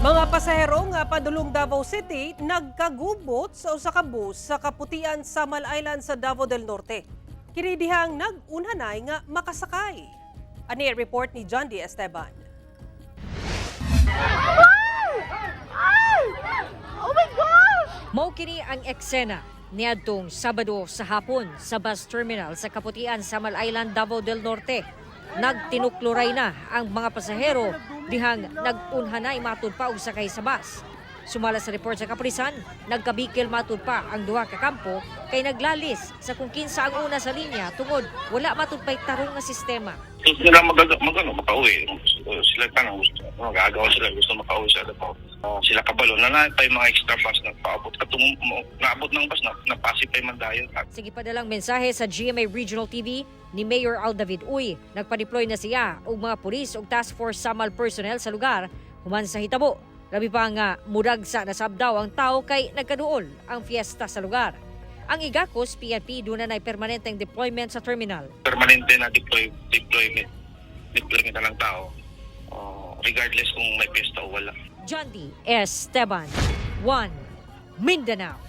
Mga pasahero nga padulong Davao City nagkagubot sa usa ka bus sa Kaputian Samal Island sa Davao del Norte. Kini dihang nag-unhanay nga makasakay. Ani report ni John D. Esteban. Oh my gosh! Mao kini ang eksena niadtong Sabado sa hapon sa bus terminal sa Kaputian Samal Island, Davao del Norte. Nagtinukluray na ang mga pasahero dihang nag-unhanay matud pa og sakay sa bus. Sumala sa report sa kapulisan, nagkabikil matud pa ang duha ka kampo kay naglalis sa kung kinsa ang una sa linya tungod wala matud pay tarong nga sistema. Gusto nila makauwi. Sila tanong gusto. Magagawa sila gusto makauwi sa Davao. Sila kabalo na pa yung mga extra bus na paabot. Katong naabot ng bus na napasipay man dayon. Sige pa dalang mensahe sa GMA Regional TV ni Mayor Al David Uy. Nagpa-deploy na siya og mga pulis ug task force Samal personnel sa lugar human sa hitabo. Labi pa nga muragsa na sabdaw ang tao kay nagkaduol ang fiesta sa lugar. Ang Igacos PNP doon na permanenteng deployment sa terminal. Permanente na deployment na ng tao. Regardless kung may pesta o wala. John D. Esteban, 1 Mindanao.